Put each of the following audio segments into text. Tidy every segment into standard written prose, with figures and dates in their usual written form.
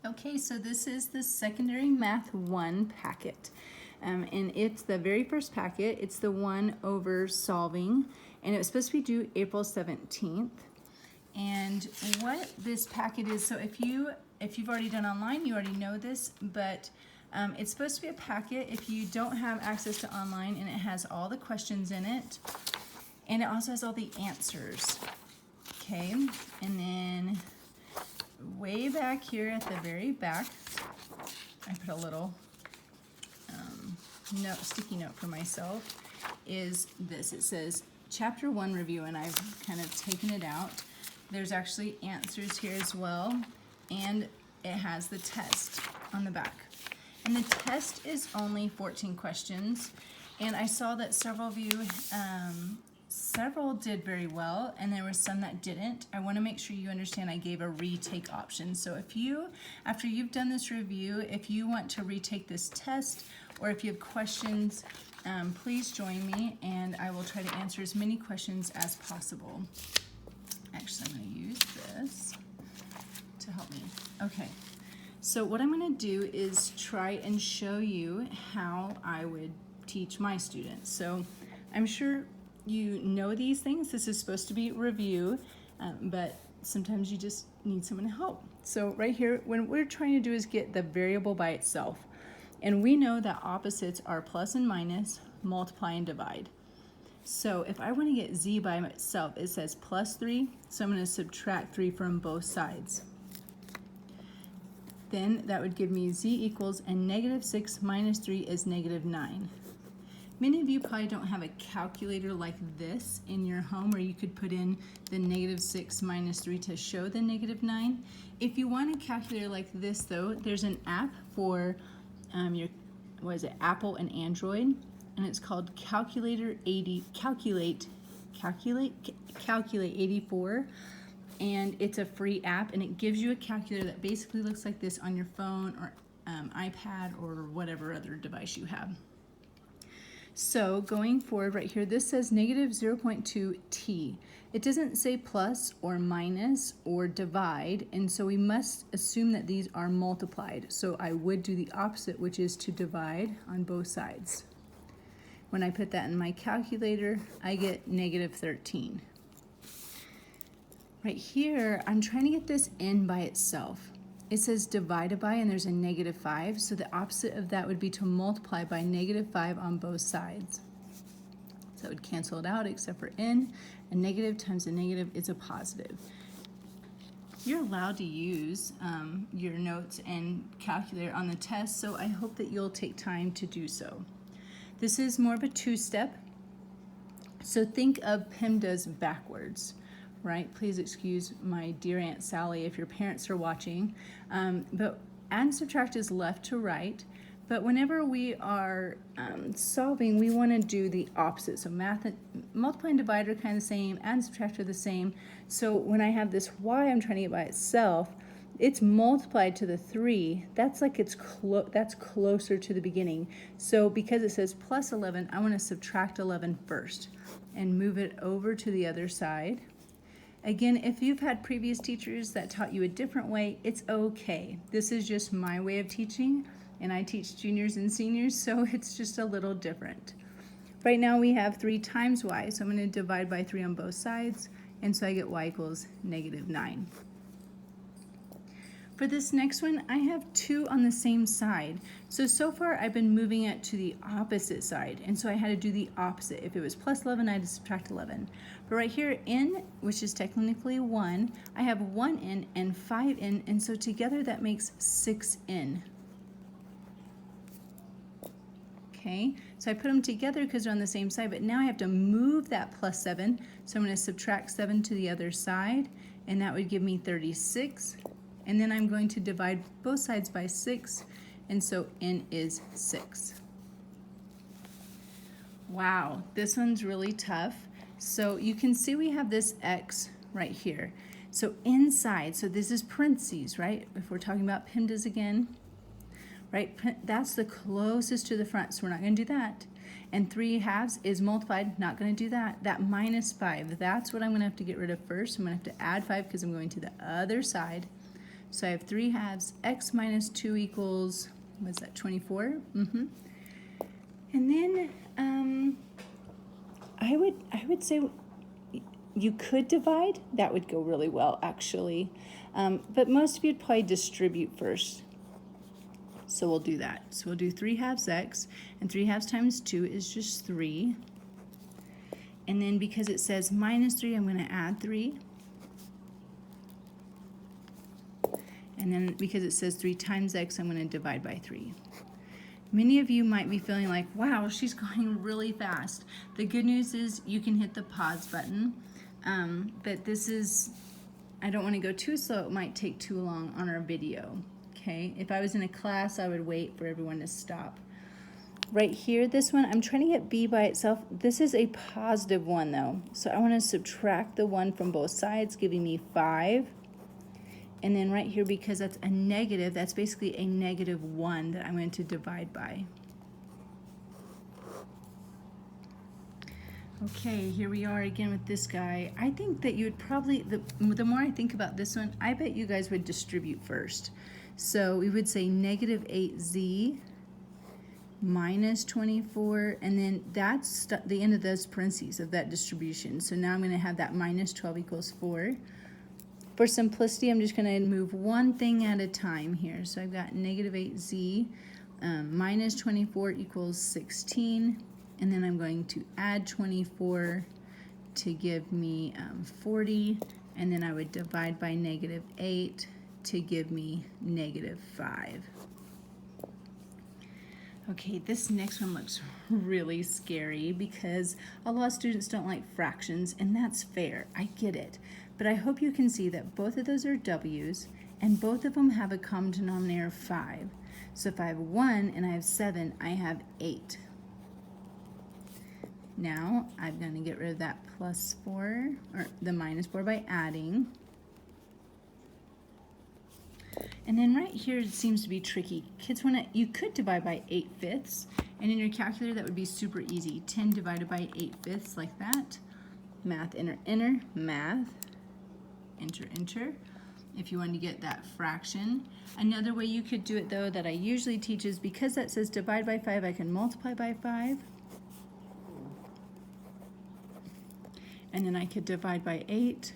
Okay, so this is the Secondary Math 1 packet. And it's the very first packet. It's the one over solving. And it was supposed to be due April 17th. And what this packet is, so if you've already done online, you already know this, but it's supposed to be a packet if you don't have access to online, and it has all the questions in it. And it also has all the answers. Okay, and then way back here at the very back, I put a little sticky note for myself, is this. It says Chapter 1 review, and I've kind of taken it out. There's actually answers here as well, and it has the test on the back. And the test is only 14 questions, and I saw that several of you, several did very well, and there were some that didn't. I want to make sure you understand I gave a retake option. So if you, after you've done this review, if you want to retake this test, or if you have questions, please join me, and I will try to answer as many questions as possible. Actually, I'm going to use this to help me. Okay, so what I'm going to do is try and show you how I would teach my students. So I'm sure you know these things. This is supposed to be review, but sometimes you just need someone to help. So right here, what we're trying to do is get the variable by itself. And we know that opposites are plus and minus, multiply and divide. So if I want to get z by itself, it says plus 3, so I'm going to subtract 3 from both sides. Then that would give me z equals, and negative 6 minus 3 is negative 9. Many of you probably don't have a calculator like this in your home where you could put in the negative 6 minus 3 to show the negative 9. If you want a calculator like this though, there's an app for your, Apple and Android, and it's called Calculate 84, and it's a free app, and it gives you a calculator that basically looks like this on your phone or iPad or whatever other device you have. So going forward right here, this says negative 0.2 t. It doesn't say plus or minus or divide, and so we must assume that these are multiplied. So I would do the opposite, which is to divide on both sides. When I put that in my calculator, I get negative 13. Right here, I'm trying to get this n by itself. It says divided by, and there's a negative 5, so the opposite of that would be to multiply by negative 5 on both sides. So it would cancel it out except for n. A negative times a negative is a positive. You're allowed to use your notes and calculator on the test, so I hope that you'll take time to do so. This is more of a two-step, so think of PEMDAS backwards. Right? Please excuse my dear Aunt Sally if your parents are watching. But add and subtract is left to right. But whenever we are solving, we want to do the opposite. So multiply and divide are kind of the same, add and subtract are the same. So when I have this y I'm trying to get by itself, it's multiplied to the 3. That's like that's closer to the beginning. So because it says plus 11, I want to subtract 11 first and move it over to the other side. Again, if you've had previous teachers that taught you a different way, it's okay. This is just my way of teaching, and I teach juniors and seniors, so it's just a little different. Right now we have 3 times y, so I'm going to divide by 3 on both sides, and so I get y equals negative 9. For this next one, I have 2 on the same side. So far I've been moving it to the opposite side, and so I had to do the opposite. If it was plus 11, I had to subtract 11. But right here, n, which is technically 1, I have 1n and 5n, and so together that makes 6n. Okay, so I put them together because they're on the same side, but now I have to move that plus 7, so I'm going to subtract 7 to the other side, and that would give me 36. And then I'm going to divide both sides by 6, and so n is 6. Wow, this one's really tough. So you can see we have this x right here. So inside, so this is parentheses, right? If we're talking about PEMDAS again, right? That's the closest to the front, so we're not going to do that. And 3 halves is multiplied, not going to do that. That minus 5, that's what I'm going to have to get rid of first. I'm going to have to add 5 because I'm going to the other side. So I have 3/2. X minus 2 equals, what's that, 24? And then I would say you could divide. That would go really well, actually. But most of you'd probably distribute first. So we'll do that. So we'll do 3/2 x, and 3/2 times 2 is just 3. And then because it says minus 3, I'm going to add 3. And then because it says 3 times x, I'm going to divide by 3. Many of you might be feeling like, wow, she's going really fast. The good news is you can hit the pause button. But this is, I don't want to go too slow. It might take too long on our video. Okay, if I was in a class, I would wait for everyone to stop. Right here, this one, I'm trying to get b by itself. This is a positive 1 though. So I want to subtract the 1 from both sides, giving me 5. And then right here, because that's a negative, that's basically a -1 that I'm going to divide by. Okay, here we are again with this guy. I think that you would probably, the more I think about this one, I bet you guys would distribute first. So we would say -8z minus 24, and then that's the end of those parentheses of that distribution. So now I'm going to have that minus 12 equals 4. For simplicity, I'm just going to move one thing at a time here. So I've got -8z minus 24 equals 16, and then I'm going to add 24 to give me 40, and then I would divide by -8 to give me -5. Okay, this next one looks really scary because a lot of students don't like fractions, and that's fair. I get it. But I hope you can see that both of those are w's, and both of them have a common denominator of 5. So if I have 1 and I have 7, I have 8. Now I'm going to get rid of that +4, or the -4 by adding. And then right here it seems to be tricky. Kids, you could divide by 8/5, and in your calculator that would be super easy. 10 divided by 8/5 like that. Math, enter, enter, math, enter, enter. If you want to get that fraction. Another way you could do it though that I usually teach is, because that says divide by 5, I can multiply by 5. And then I could divide by 8.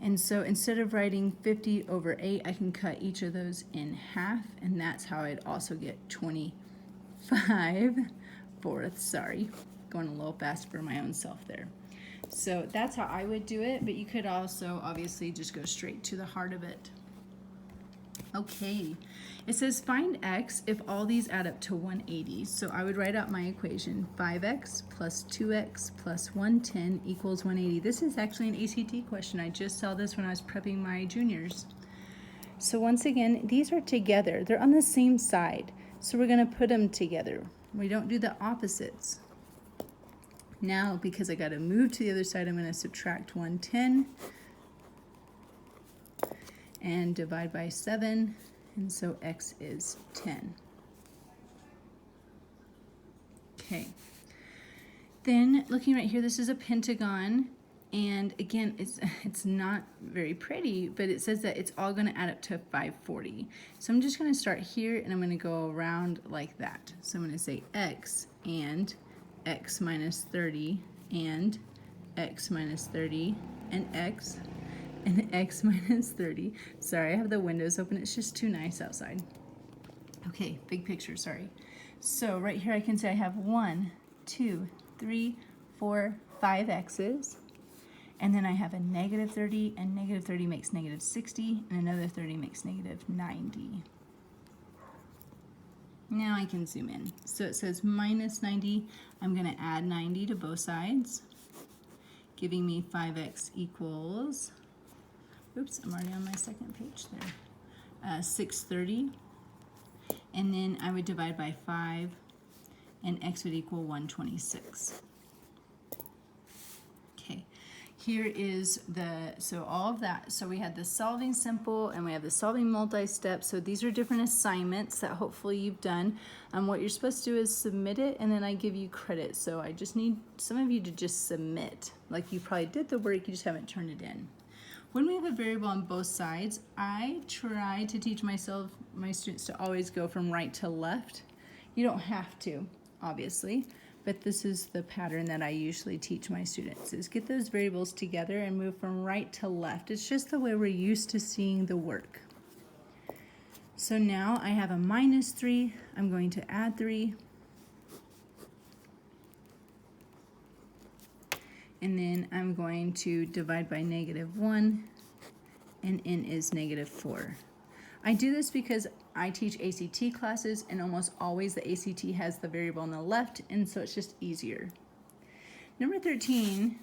And so instead of writing 50 over 8, I can cut each of those in half, and that's how I'd also get 25/4. Sorry, going a little fast for my own self there. So that's how I would do it, but you could also obviously just go straight to the heart of it. Okay, it says find x if all these add up to 180. So I would write out my equation. 5x plus 2x plus 110 equals 180. This is actually an ACT question. I just saw this when I was prepping my juniors. So once again, these are together. They're on the same side. So we're going to put them together. We don't do the opposites. Now, because I got to move to the other side, I'm going to subtract 110. And divide by 7, and so x is 10. Okay. Then looking right here, this is a pentagon, and again, it's not very pretty, but it says that it's all going to add up to 540. So I'm just going to start here, and I'm going to go around like that. So I'm going to say x and x minus 30 and x minus 30 and x and x minus 30. Sorry, I have the windows open. It's just too nice outside. Okay, big picture, sorry. So right here I can say I have 1, 2, 3, 4, 5 x's. And then I have a -30, and -30 makes -60, and another 30 makes -90. Now I can zoom in. So it says minus 90. I'm going to add 90 to both sides, giving me 5x equals, oops, I'm already on my second page there, 630. And then I would divide by 5, and x would equal 126. Okay, here is so all of that. So we had the solving simple, and we have the solving multi-step. So these are different assignments that hopefully you've done. What you're supposed to do is submit it, and then I give you credit. So I just need some of you to just submit. Like you probably did the work, you just haven't turned it in. When we have a variable on both sides, I try to teach my students to always go from right to left. You don't have to, obviously, but this is the pattern that I usually teach my students, is get those variables together and move from right to left. It's just the way we're used to seeing the work. So now I have a minus 3. I'm going to add 3. And then I'm going to divide by -1, and n is -4. I do this because I teach ACT classes, and almost always the ACT has the variable on the left, and so it's just easier. Number 13,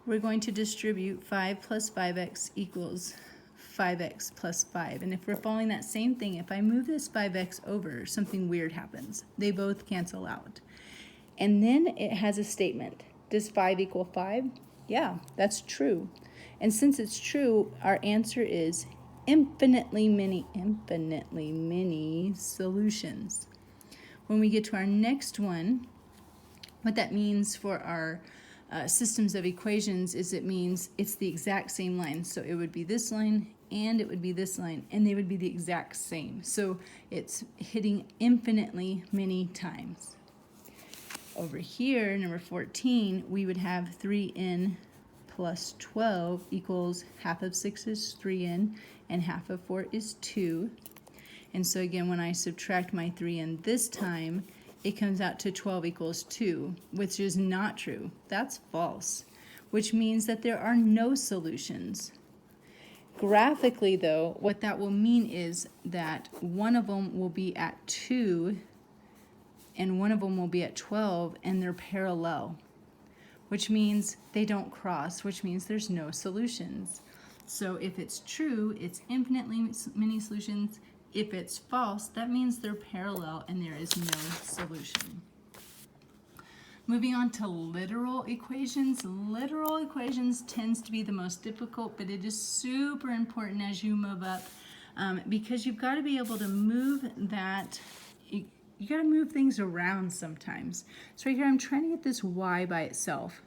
we're going to distribute 5 plus 5x equals 5x plus 5. And if we're following that same thing, if I move this 5x over, something weird happens. They both cancel out. And then it has a statement. Does 5 equal 5? Yeah, that's true. And since it's true, our answer is infinitely many solutions. When we get to our next one, what that means for our systems of equations is it means it's the exact same line. So it would be this line, and it would be this line, and they would be the exact same. So it's hitting infinitely many times. Over here, number 14, we would have 3n plus 12 equals half of 6 is 3n, and half of 4 is 2. And so again, when I subtract my 3n this time, it comes out to 12 equals 2, which is not true. That's false, which means that there are no solutions. Graphically, though, what that will mean is that one of them will be at 2, and one of them will be at 12, and they're parallel, which means they don't cross, which means there's no solutions. So if it's true, it's infinitely many solutions. If it's false, that means they're parallel and there is no solution. Moving on to literal equations. Literal equations tends to be the most difficult, but it is super important as you move up because you've got to be able to move that. You got to move things around sometimes. So right here, I'm trying to get this y by itself.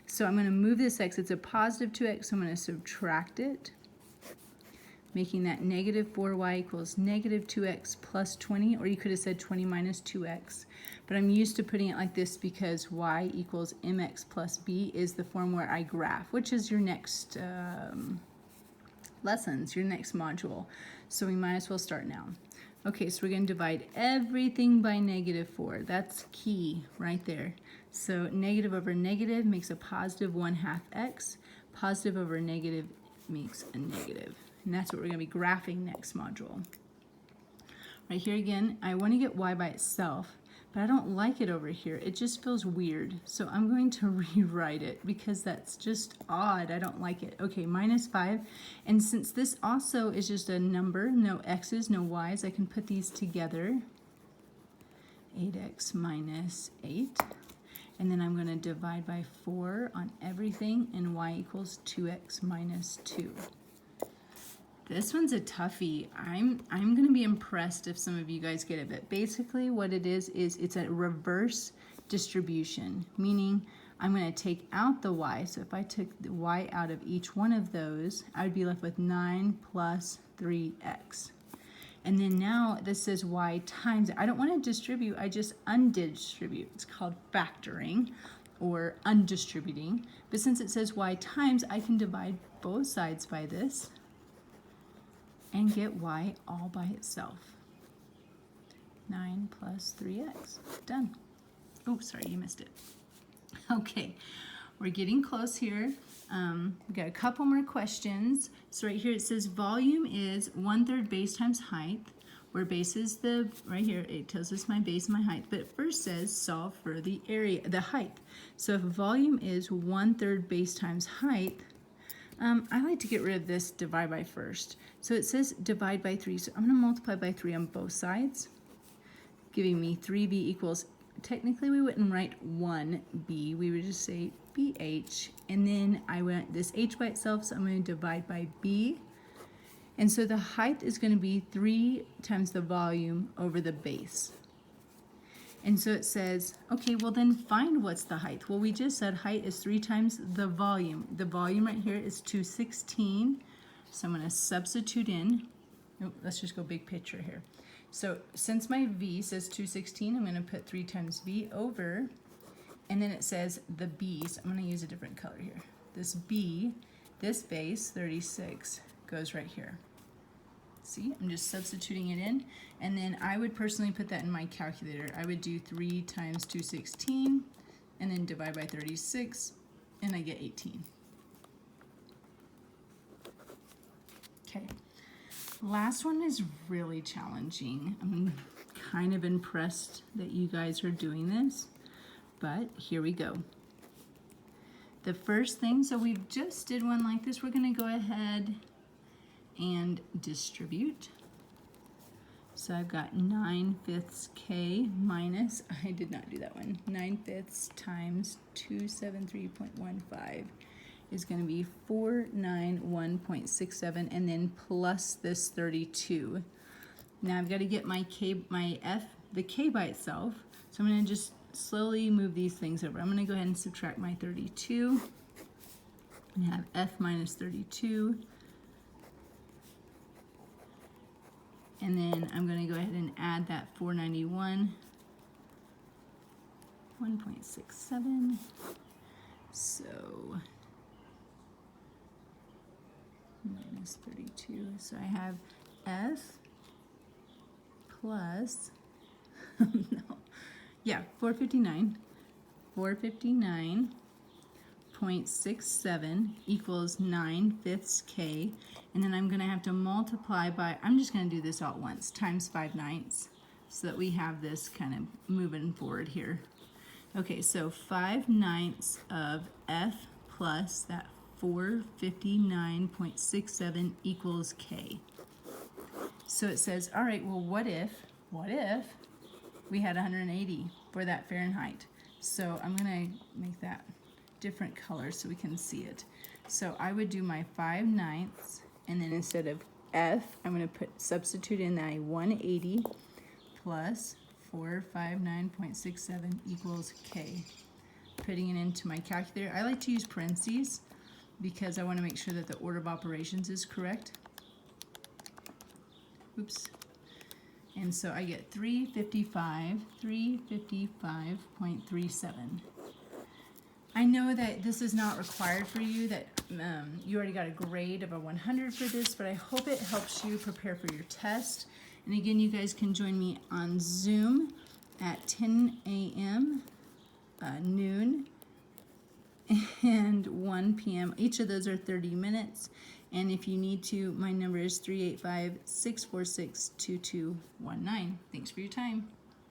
So I'm going to move this x. It's a positive 2x, so I'm going to subtract it, making that -4y equals -2x plus 20, or you could have said 20 minus 2x. But I'm used to putting it like this because y equals mx plus b is the form where I graph, which is your next lessons, your next module. So we might as well start now. Okay, so we're going to divide everything by -4. That's key right there. So negative over negative makes a positive 1/2 x. Positive over negative makes a negative. And that's what we're going to be graphing next module. Right here again, I want to get y by itself, but I don't like it over here. It just feels weird. So I'm going to rewrite it because that's just odd. I don't like it. Okay, -5. And since this also is just a number, no x's, no y's, I can put these together. 8x minus 8. And then I'm going to divide by 4 on everything, and y equals 2x minus 2. This one's a toughie. I'm going to be impressed if some of you guys get it, but basically what it is it's a reverse distribution, meaning I'm going to take out the y. So if I took the y out of each one of those, I would be left with 9 plus 3x. And then now this says y times. I don't want to distribute, I just undistribute. It's called factoring or undistributing. But since it says y times, I can divide both sides by this and get y all by itself. 9 plus 3x. Done. Oh, sorry, you missed it. Okay, we're getting close here. We've got a couple more questions. So right here it says volume is 1/3 base times height, where base is right here, it tells us my base and my height, but it first says solve for the area, the height. So if volume is 1/3 base times height, I like to get rid of this divide by first. So it says divide by 3, so I'm going to multiply by 3 on both sides, giving me 3b equals, technically we wouldn't write 1b, we would just say bh, and then I want this h by itself, so I'm going to divide by b, and so the height is going to be 3 times the volume over the base. And so it says, okay, well then find what's the height. Well, we just said height is 3 times the volume. The volume right here is 216. So I'm going to substitute in, let's just go big picture here. So since my V says 216, I'm going to put 3 times V over, and then it says the B, so I'm going to use a different color here. This B, this base, 36, goes right here. See, I'm just substituting it in, and then I would personally put that in my calculator. I would do 3 times 216, and then divide by 36, and I get 18. Okay, last one is really challenging. I'm kind of impressed that you guys are doing this, but here we go. The first thing, so we just did one like this. We're going to go ahead and distribute. So I've got 9/5 K minus, I did not do that one, 9/5 times 273.15 is going to be 491.67, and then plus this 32. Now I've got to get my K, the K by itself, so I'm going to just slowly move these things over. I'm going to go ahead and subtract my 32 and have F minus 32. And then I'm going to go ahead and add that 491, 1.67. So minus 32. So I have F plus, no, yeah, 459.67 equals 9/5 K. And then I'm going to have to multiply by, I'm just going to do this all at once, times 5/9, so that we have this kind of moving forward here. Okay, so 5/9 of F plus that 459.67 equals K. So it says, all right, well, what if we had 180 for that Fahrenheit? So I'm going to make that different color so we can see it. So I would do my 5/9, and then instead of F, I'm going to substitute in that 180 plus 459.67 equals K. Putting it into my calculator. I like to use parentheses because I want to make sure that the order of operations is correct. Oops. And so I get 355.37. I know that this is not required for you, that you already got a grade of a 100 for this, but I hope it helps you prepare for your test. And again, you guys can join me on Zoom at 10 a.m., noon, and 1 p.m. Each of those are 30 minutes. And if you need to, my number is 385-646-2219. Thanks for your time.